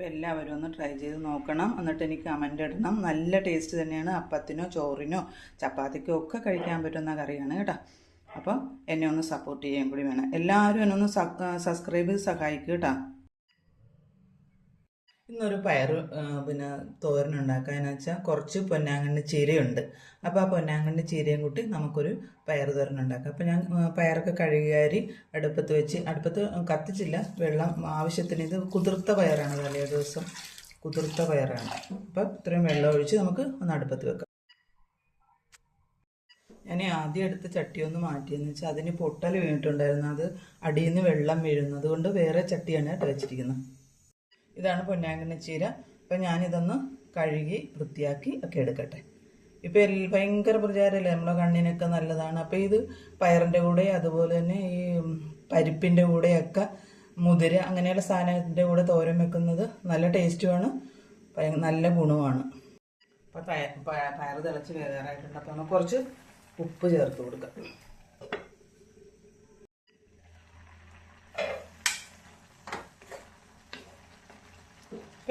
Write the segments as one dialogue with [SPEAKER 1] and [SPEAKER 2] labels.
[SPEAKER 1] അപ്പോൾ എല്ലാവരും ഒന്ന് ട്രൈ ചെയ്ത് നോക്കണം. എന്നിട്ട് എനിക്ക് കമൻ്റ് ഇടണം. നല്ല ടേസ്റ്റ് തന്നെയാണ്. അപ്പത്തിനോ ചോറിനോ ചപ്പാത്തിക്കോ ഒക്കെ കഴിക്കാൻ പറ്റുന്ന കറിയാണ് കേട്ടോ. അപ്പോൾ എന്നെ ഒന്ന് സപ്പോർട്ട് ചെയ്യാൻ കൂടി വേണം. എല്ലാവരും എന്നെ ഒന്ന് സബ്സ്ക്രൈബ് ചെയ്ത് സഹായിക്കുക കേട്ടോ. ഇന്നൊരു പയർ തോരനുണ്ടാക്കാന്ന് വെച്ചാൽ കുറച്ച് പൊന്നാങ്കണ്ണി ചീരയുണ്ട്. അപ്പോൾ ആ പൊന്നാങ്കണ്ണി ചീരയും കൂട്ടി നമുക്കൊരു പയർ തോരനുണ്ടാക്കാം. അപ്പോൾ ഞാൻ പയറൊക്കെ കഴുകിയാരി അടുപ്പത്ത് കത്തിച്ചില്ല, വെള്ളം ആവശ്യത്തിന്. ഇത് കുതിർത്ത പയറാണ്, തലേ ദിവസം കുതിർത്ത പയറാണ്. അപ്പോൾ ഇത്രയും വെള്ളം ഒഴിച്ച് നമുക്ക് ഒന്ന് അടുപ്പത്ത് വെക്കാം. ഞാൻ ആദ്യം എടുത്ത് ചട്ടി ഒന്ന് മാറ്റിയെന്ന് വെച്ചാൽ അതിന് പൊട്ടൽ വീണിട്ടുണ്ടായിരുന്നു. അത് അടിയിൽ നിന്ന് വെള്ളം വീഴുന്നത് കൊണ്ട് വേറെ ചട്ടിയാണ് വെച്ചിരിക്കുന്നത്. ഇതാണ് പൊന്നാങ്കണ്ണി ചീര. അപ്പം ഞാനിതൊന്ന് കഴുകി വൃത്തിയാക്കി ഒക്കെ എടുക്കട്ടെ. ഇപ്പം ഭയങ്കര പ്രചാരമല്ലേ, നമ്മളെ കണ്ണിനൊക്കെ നല്ലതാണ്. അപ്പോൾ ഇത് പയറിൻ്റെ കൂടെ അതുപോലെ തന്നെ ഈ പരിപ്പിൻ്റെ കൂടെയൊക്കെ മുതിര അങ്ങനെയുള്ള സാധനത്തിൻ്റെ കൂടെ തോരൻ വെക്കുന്നത് നല്ല ടേസ്റ്റുമാണ്, നല്ല ഗുണമാണ്. അപ്പോൾ പയർ തിളച്ച് വേകാറായിട്ടുണ്ട്. അപ്പോൾ നമുക്ക് കുറച്ച് ഉപ്പ് ചേർത്ത് കൊടുക്കാം.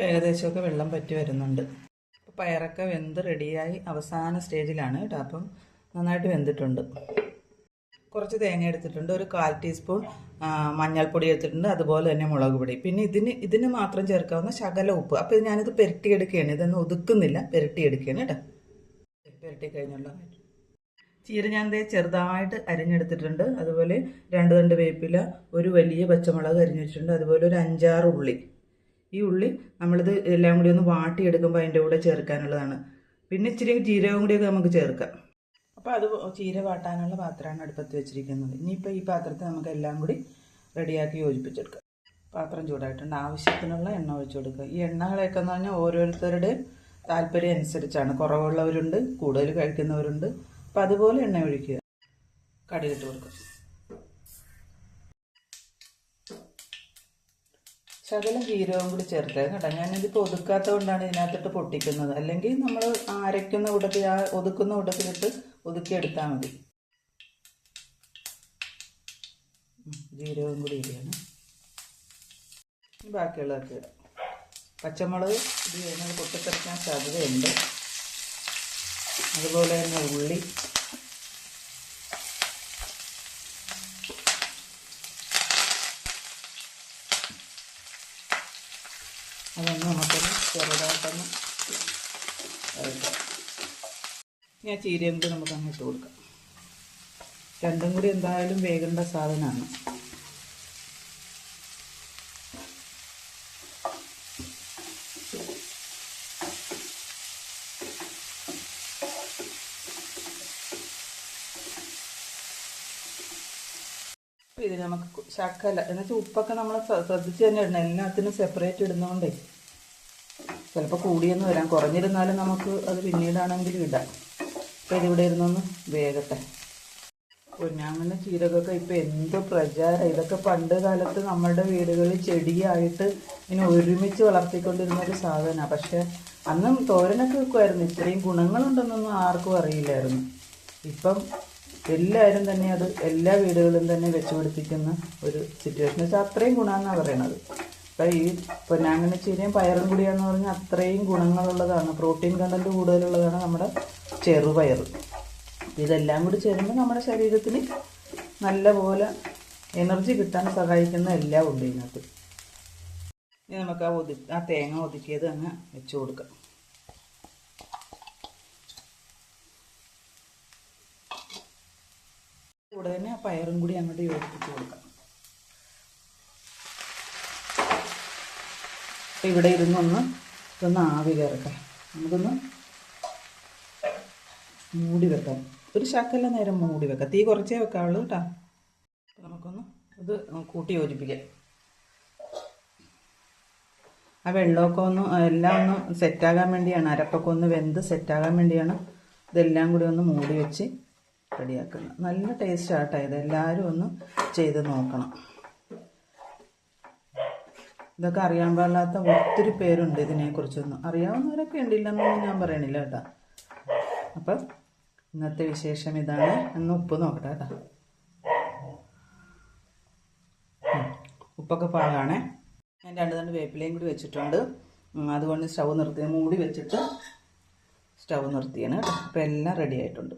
[SPEAKER 1] ഏകദേശമൊക്കെ വെള്ളം പറ്റി വരുന്നുണ്ട്. അപ്പോൾ പയറൊക്കെ വെന്ത് റെഡിയായി അവസാന സ്റ്റേജിലാണ് കേട്ടോ. അപ്പം നന്നായിട്ട് വെന്തിട്ടുണ്ട്. കുറച്ച് തേങ്ങ എടുത്തിട്ടുണ്ട്, ഒരു 1/4 ടീസ്പൂൺ മഞ്ഞൾപ്പൊടി എടുത്തിട്ടുണ്ട്, അതുപോലെ തന്നെ മുളക് പൊടി. പിന്നെ ഇതിന് മാത്രം ചേർക്കാവുന്ന ശകല ഉപ്പ്. അപ്പോൾ ഞാനിത് പെരട്ടിയെടുക്കുകയാണ്, ഇതൊന്നും ഒതുക്കുന്നില്ല, പെരട്ടിയെടുക്കുകയാണ് കേട്ടോ. പെരട്ടി കഴിഞ്ഞുള്ള ചീര ഞാൻ ചെറുതായിട്ട് അരിഞ്ഞെടുത്തിട്ടുണ്ട്. അതുപോലെ 2 തണ്ട് വേപ്പില, ഒരു വലിയ പച്ചമുളക് അരിഞ്ഞു വെച്ചിട്ടുണ്ട്, അതുപോലെ ഒരു 5-6 ഉള്ളി. ഈ ഉള്ളി നമ്മളിത് എല്ലാം കൂടി ഒന്ന് വാട്ടിയെടുക്കുമ്പോൾ അതിൻ്റെ കൂടെ ചേർക്കാനുള്ളതാണ്. പിന്നെ ഇച്ചിരി ജീരകം കൂടിയൊക്കെ നമുക്ക് ചേർക്കാം. അപ്പോൾ അത് ചീര വാട്ടാനുള്ള പാത്രമാണ് അടുപ്പത്ത് വെച്ചിരിക്കുന്നത്. ഇനിയിപ്പോൾ ഈ പാത്രത്തിൽ നമുക്ക് എല്ലാം കൂടി റെഡിയാക്കി യോജിപ്പിച്ചെടുക്കാം. പാത്രം ചൂടായിട്ടുണ്ട്, ആവശ്യത്തിനുള്ള എണ്ണ ഒഴിച്ചു കൊടുക്കുക. ഈ എണ്ണകളൊക്കെ എന്ന് പറഞ്ഞാൽ ഓരോരുത്തരുടെ താല്പര്യം അനുസരിച്ചാണ്. കുറവുള്ളവരുണ്ട്, കൂടുതൽ കഴിക്കുന്നവരുണ്ട്. അപ്പോൾ അതുപോലെ എണ്ണ ഒഴിക്കുക. കടുകിട്ട് കൊടുക്കുക. ശകലം ജീരകവും കൂടി ചേർത്തത് കേട്ടോ. ഞാനിതിപ്പോൾ ഒതുക്കാത്തത് കൊണ്ടാണ് ഇതിനകത്തിട്ട് പൊട്ടിക്കുന്നത്. അല്ലെങ്കിൽ നമ്മൾ അരയ്ക്കുന്ന കൂട്ടത്തിൽ ഒതുക്കുന്ന കൂട്ടത്തിലിട്ട് ഒതുക്കിയെടുത്താൽ മതി. ജീരകവും കൂടി ഇടുകയാണ്. ബാക്കിയുള്ളതൊക്കെ ഇടാം. പച്ചമുളക് ഇത് കഴിഞ്ഞാൽ പൊട്ടിത്തെറിക്കാൻ സാധ്യതയുണ്ട്. അതുപോലെ തന്നെ ഉള്ളി, അതൊന്ന് നമുക്കൊന്ന് ചെറുതായിട്ടൊന്ന് ഞാൻ ചീരയും കൂടി നമുക്ക് അങ്ങ് ഇട്ട് കൊടുക്കാം. രണ്ടും കൂടി എന്തായാലും വേകേണ്ട സാധനമാണ്. ഇത് നമുക്ക് ശകല എന്നുവെച്ചാൽ ഉപ്പൊക്കെ നമ്മൾ ശ്രദ്ധിച്ച് തന്നെ ഇടണം. എല്ലാത്തിനും സെപ്പറേറ്റ് ഇടുന്നതുകൊണ്ടേ ചിലപ്പോൾ കൂടിയെന്ന് വരാം. കുറഞ്ഞിരുന്നാലും നമുക്ക് അത് പിന്നീടാണെങ്കിലും ഇടാം. അപ്പോൾ ഇതിവിടെ ഇരുന്നൊന്ന് വേഗട്ടെ. പൊന്നാങ്കണ്ണി ചീരകൊക്കെ ഇപ്പോൾ എന്ത് പ്രചാരം. ഇതൊക്കെ പണ്ട് കാലത്ത് നമ്മളുടെ വീടുകളിൽ ചെടിയായിട്ട് ഇങ്ങനെ ഒരുമിച്ച് വളർത്തിക്കൊണ്ടിരുന്നൊരു സാധനമാണ്. പക്ഷേ അന്നും തോരനൊക്കെ വെക്കുമായിരുന്നു. ഇത്രയും ഗുണങ്ങളുണ്ടെന്നൊന്നും ആർക്കും അറിയില്ലായിരുന്നു. ഇപ്പം എല്ലാവരും തന്നെ അത് എല്ലാ വീടുകളിലും തന്നെ വെച്ച് പിടിപ്പിക്കുന്ന ഒരു സിറ്റുവേഷൻ. വെച്ചാൽ അത്രയും ഗുണമെന്നാണ് പറയണത്. അപ്പോൾ ഈ പൊന്നാങ്കണ്ണി ചീരയും പയറും കൂടിയാന്ന് പറഞ്ഞാൽ അത്രയും ഗുണങ്ങളുള്ളതാണ്. പ്രോട്ടീൻ കണ്ടൻറ്റ് കൂടുതലുള്ളതാണ് നമ്മുടെ ചെറുപയർ. ഇതെല്ലാം കൂടി ചേരുമ്പോൾ നമ്മുടെ ശരീരത്തിന് നല്ലപോലെ എനർജി കിട്ടാൻ സഹായിക്കുന്ന എല്ലാം ഉണ്ട് ഇതിനകത്ത്. ഇനി നമുക്ക് ആ തേങ്ങ ഒതുക്കിയത് അങ്ങ് വെച്ച് കൊടുക്കാം. കൂടെ തന്നെ ആ പയറും കൂടി അങ്ങോട്ട് യോജിപ്പിച്ച് കൊടുക്കാം. ഇവിടെ ഇതൊന്ന് ആവി കയറട്ടെ. നമുക്കൊന്ന് മൂടി വെക്കാം. ഒരു ശകല നേരം മൂടി വെക്കാം. തീ കുറച്ചേ വെക്കാവുള്ളൂ കേട്ടോ. അപ്പോൾ നമുക്കൊന്ന് ഇത് കൂട്ടി യോജിപ്പിക്കാം. ആ വെള്ളമൊക്കെ എല്ലാം ഒന്ന് സെറ്റാകാൻ വേണ്ടിയാണ്, അരപ്പൊക്കെ ഒന്ന് വെന്ത് സെറ്റാകാൻ വേണ്ടിയാണ് ഇതെല്ലാം കൂടി ഒന്ന് മൂടി വെച്ച് റെഡിയാക്കുന്നത്. നല്ല ടേസ്റ്റ് ആട്ടോ ഇത്. എല്ലാവരും ഒന്ന് ചെയ്ത് നോക്കണം. ഇതൊക്കെ അറിയാൻ പാടില്ലാത്ത ഒത്തിരി പേരുണ്ട്. ഇതിനെക്കുറിച്ചൊന്നും അറിയാവുന്നവരൊക്കെ ഉണ്ടില്ലെന്നൊന്നും ഞാൻ പറയണില്ല കേട്ടോ. അപ്പം ഇന്നത്തെ വിശേഷം ഇതാണ്. ഒന്ന് ഉപ്പ് നോക്കട്ടെ കേട്ടോ. ഉപ്പൊക്കെ പാകാണേ. ഞാൻ 2 തണ്ട് വേപ്പിലയും കൂടി വെച്ചിട്ടുണ്ട്. അതുകൊണ്ട് സ്റ്റൗ നിർത്തി മൂടി വെച്ചിട്ട് സ്റ്റൗ നിർത്തിയാണ്. അപ്പോൾ എല്ലാം റെഡി ആയിട്ടുണ്ട്.